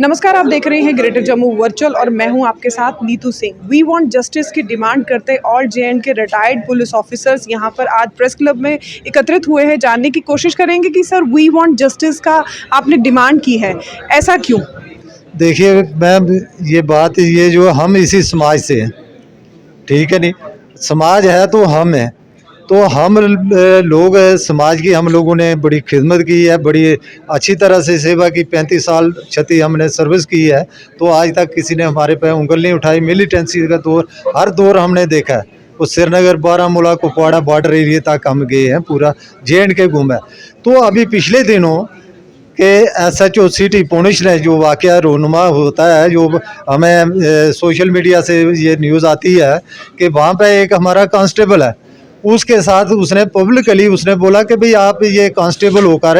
नमस्कार, आप देख रहे हैं ग्रेटर जम्मू वर्चुअल और मैं हूं आपके साथ Neetu Singh. We want justice की डिमांड करते all J and K retired police officers यहां पर आज प्रेस क्लब में एकत्रित हुए हैं। जानने की कोशिश करेंगे कि सर वी वांट जस्टिस का आपने डिमांड की है, ऐसा क्यों? देखिए मैम, ये जो हम इसी समाज से हैं, ठीक है नहीं। समाज है तो हम हैं, तो हम लोग समाज की हम लोगों ने बड़ी खिदमत की है, बड़ी अच्छी तरह से सेवा की। 35 साल क्षति हमने सर्विस की है, तो आज तक किसी ने हमारे पे उंगल नहीं उठाई। मिलिटेंसी का दौर, हर दौर हमने देखा है। वो श्रीनगर, बारामूला, कुपवाड़ा बॉर्डर एरिया तक हम गए हैं, पूरा जे.एंड.के घूमा है। तो अभी पिछले दिनों के SHO सिटी पुंछ ने जो वाक़या रोनुमा होता है, जो हमें सोशल मीडिया से ये न्यूज़ आती है कि वहाँ पे एक हमारा कांस्टेबल है, उसके साथ उसने पब्लिकली उसने बोला कि भाई आप ये कांस्टेबल होकर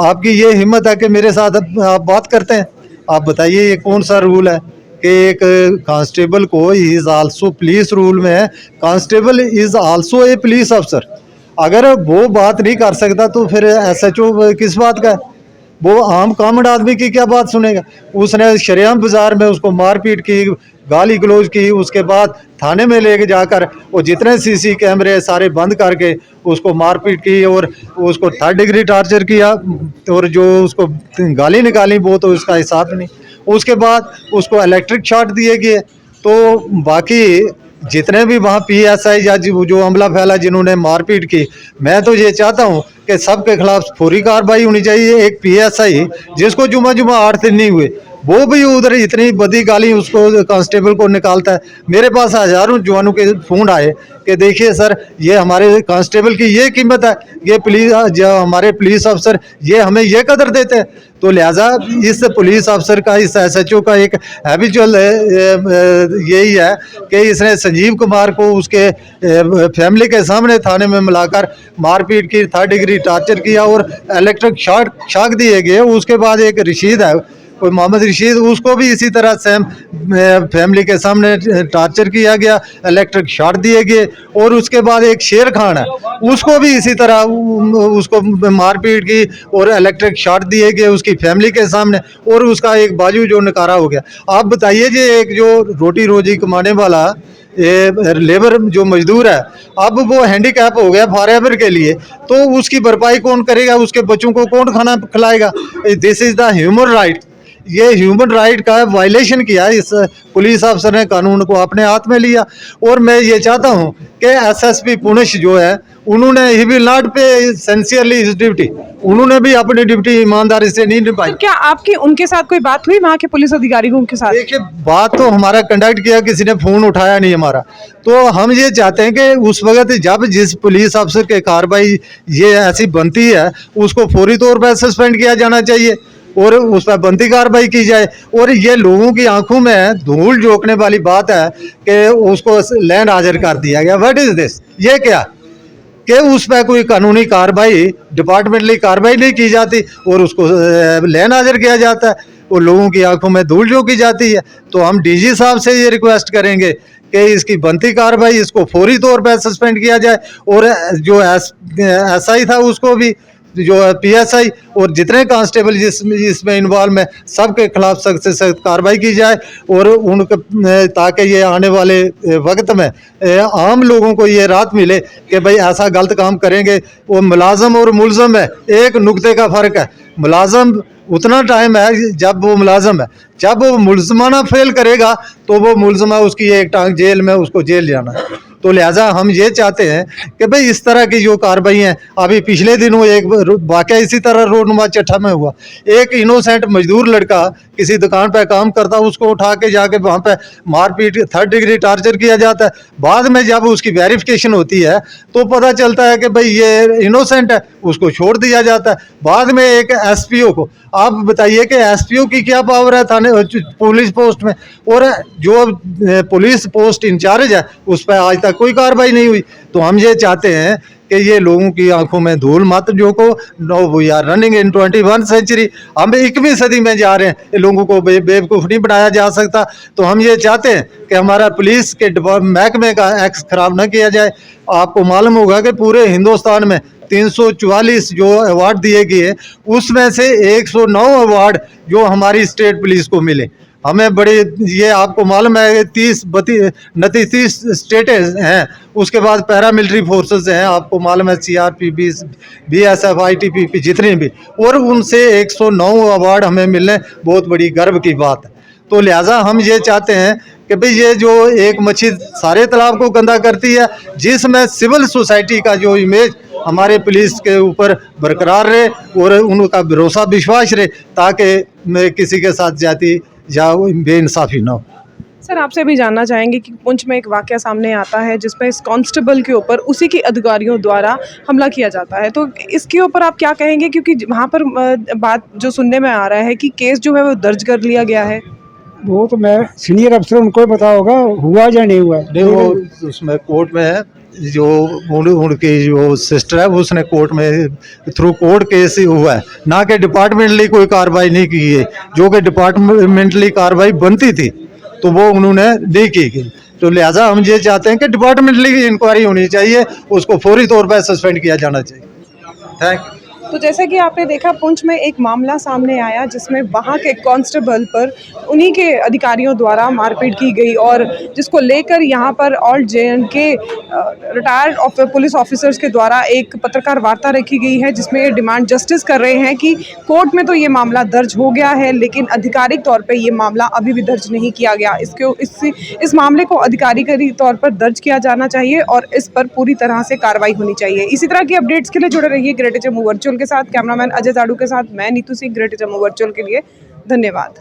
आपकी ये हिम्मत है कि मेरे साथ आप बात करते हैं। आप बताइए ये कौन सा रूल है कि एक कांस्टेबल को इज़ आल्सो पुलिस रूल में है, constable is also a police अफसर। अगर वो बात नहीं कर सकता तो फिर SHO किस बात का है? वो आम कॉमन आदमी की क्या बात सुनेगा? उसने शरेआम बाजार में उसको मारपीट की, गाली गलौज की, उसके बाद थाने में लेके जाकर वो जितने CC कैमरे सारे बंद करके उसको मारपीट की और उसको 3rd डिग्री टार्चर किया, और जो उसको गाली निकाली वो तो उसका हिसाब नहीं। उसके बाद उसको इलेक्ट्रिक शॉक दिए गए। तो बाकी जितने भी वहाँ PSI या जो अमला फैला जिन्होंने मारपीट की, मैं तो ये चाहता हूँ कि सबके खिलाफ फौरी कार्रवाई होनी चाहिए। एक PSI जिसको जुमा 8 दिन नहीं हुए, वो भी उधर इतनी बदी गाली उसको कांस्टेबल को निकालता है। मेरे पास हजारों जवानों के फ़ोन आए कि देखिए सर, ये हमारे कांस्टेबल की ये कीमत है, ये पुलिस जो हमारे पुलिस अफसर ये हमें ये कदर देते हैं। तो लिहाजा इस पुलिस अफसर का, इस SHO का एक हैबिचुअल यही है कि इसने संजीव कुमार को उसके फैमिली के सामने थाने में मिलाकर मारपीट की, 3rd डिग्री टार्चर किया और इलेक्ट्रिक शॉक दिए गए। उसके बाद एक रशीद है, कोई मोहम्मद रशीद, उसको भी इसी तरह सेम फैमिली के सामने टार्चर किया गया, इलेक्ट्रिक शॉक दिए गए। और उसके बाद एक शेर खान है, उसको भी इसी तरह उसको मारपीट की और इलेक्ट्रिक शॉक दिए गए उसकी फैमिली के सामने, और उसका एक बाजू जो नकारा हो गया। आप बताइए जी, एक जो रोटी रोजी कमाने वाला ये लेबर जो मजदूर है, अब वो हैंडीकैप हो गया फॉरएवर के लिए, तो उसकी भरपाई कौन करेगा? उसके बच्चों को कौन खाना खिलाएगा? This is the human right. ये ह्यूमन राइट का वायलेशन किया इस पुलिस अफसर ने, कानून को अपने हाथ में लिया। और मैं ये चाहता हूँ कि SSP पुंछ जो है, उन्होंने ही विल नॉट पे सिंसियरली हिज ड्यूटी, उन्होंने भी अपनी ड्यूटी ईमानदारी से नहीं निभाई। तो क्या आपकी उनके साथ कोई बात हुई, वहाँ के पुलिस अधिकारी को उनके साथ? देखिए, बात तो हमारा कंडक्ट किया, किसी ने फ़ोन उठाया नहीं हमारा। तो हम ये चाहते हैं कि उस वक्त जब जिस पुलिस अफसर के कार्रवाई ये ऐसी बनती है, उसको फौरी तौर पर सस्पेंड किया जाना चाहिए और उस पर बनती कार्रवाई की जाए। और ये लोगों की आंखों में धूल झोंकने वाली बात है कि उसको लैंड हाजिर कर दिया गया। What is this? ये क्या कि उस पर कोई कानूनी कार्रवाई, डिपार्टमेंटली कार्रवाई नहीं की जाती और उसको लैंड हाजिर किया जाता है और लोगों की आंखों में धूल झोंकी जाती है। तो हम DG साहब से ये रिक्वेस्ट करेंगे कि इसकी बनती कार्रवाई, इसको फौरी तौर पर सस्पेंड किया जाए। और जो SI था उसको भी, जो PSI और जितने कांस्टेबल इसमें इन्वॉल्व में, सबके खिलाफ सख्त से सख्त कार्रवाई की जाए। और उनके ताकि ये आने वाले वक्त में आम लोगों को ये राहत मिले कि भाई ऐसा गलत काम करेंगे। वो मुलाजम और मुलजम है, एक नुक्ते का फ़र्क है। मुलाजम उतना टाइम है जब वो मुलाजम है, जब वो मुलजमाना फेल करेगा तो वो मुलजमा, उसकी एक टांग जेल में, उसको जेल जाना है। तो लिहाजा हम ये चाहते हैं कि भाई इस तरह की जो कार्रवाई हैं, अभी पिछले दिनों एक वाक़या इसी तरह रोडनुमा चट्ठा में हुआ। एक इनोसेंट मजदूर लड़का किसी दुकान पर काम करता, उसको उठा के जाके वहाँ पे मारपीट, 3rd डिग्री टार्चर किया जाता है। बाद में जब उसकी वेरिफिकेशन होती है तो पता चलता है कि भाई ये इनोसेंट है, उसको छोड़ दिया जाता है। बाद में एक SPO को, आप बताइए कि SPO की क्या पावर है थाने पुलिस पोस्ट में? और जो पुलिस पोस्ट इंचार्ज है उस पर आज तक कोई कार्रवाई नहीं हुई। तो हम ये चाहते हैं कि ये लोगों की आंखों में धूल मत झोंको। No we are running in 21 century, हम 21वीं सदी में जा रहे हैं, ये लोगों को बेवकूफ़ नहीं बनाया जा सकता। तो हम ये चाहते हैं कि हमारा पुलिस के महकमे का एक्स खराब न किया जाए। आपको मालूम होगा कि पूरे हिंदुस्तान में 344 जो अवार्ड दिए गए, उसमें से 109 अवार्ड जो हमारी स्टेट पुलिस को मिले। हमें बड़ी, ये आपको मालूम है 30 स्टेटें हैं, उसके बाद पैरामिलिट्री फोर्सेस हैं, आपको मालूम है CRP, BSF, ITBP जितने भी, और उनसे 109 अवार्ड हमें मिलने बहुत बड़ी गर्व की बात है। तो लिहाजा हम ये चाहते हैं कि भाई ये जो एक मच्छी सारे तालाब को गंदा करती है, जिसमें सिविल सोसाइटी का जो इमेज हमारे पुलिस के ऊपर बरकरार रहे और उनका भरोसा विश्वास रहे, ताकि किसी के साथ जाती या बेइंसाफ़ी ना हो। सर, आपसे भी जानना चाहेंगे कि पुंछ में एक वाक़या सामने आता है जिसमें इस कांस्टेबल के ऊपर उसी के अधिकारियों द्वारा हमला किया जाता है, तो इसके ऊपर आप क्या कहेंगे? क्योंकि वहाँ पर बात जो सुनने में आ रहा है कि केस जो है वो दर्ज कर लिया गया है। वो तो मैं सीनियर अफसर, उनको ही पता होगा हुआ या नहीं हुआ। नहीं, वो उसमें कोर्ट में है, जो उनकी जो सिस्टर है उसने कोर्ट में थ्रू कोर्ट केस ही हुआ है, ना कि डिपार्टमेंटली कोई कार्रवाई नहीं की है। जो कि डिपार्टमेंटली कार्रवाई बनती थी तो वो उन्होंने नहीं की गई। तो लिहाजा हम ये चाहते हैं कि डिपार्टमेंटली इंक्वायरी होनी चाहिए, उसको फौरी तौर पर सस्पेंड किया जाना चाहिए। Thank you. तो जैसे कि आपने देखा, पुंछ में एक मामला सामने आया जिसमें वहाँ के कांस्टेबल पर उन्हीं के अधिकारियों द्वारा मारपीट की गई, और जिसको लेकर यहाँ पर all JNK retired police officers के द्वारा एक पत्रकार वार्ता रखी गई है, जिसमें ये डिमांड जस्टिस कर रहे हैं कि कोर्ट में तो ये मामला दर्ज हो गया है, लेकिन आधिकारिक तौर पर ये मामला अभी भी दर्ज नहीं किया गया। इस मामले को आधिकारिक तौर पर दर्ज किया जाना चाहिए और इस पर पूरी तरह से कार्रवाई होनी चाहिए। इसी तरह की अपडेट्स के लिए जुड़े रहिए ग्रेटर जम्मू वर्चुअल के साथ। कैमरामैन अजय जाड़ू के साथ मैं नीतू सिंह, ग्रेटर जम्मू वर्चुअल के लिए। धन्यवाद।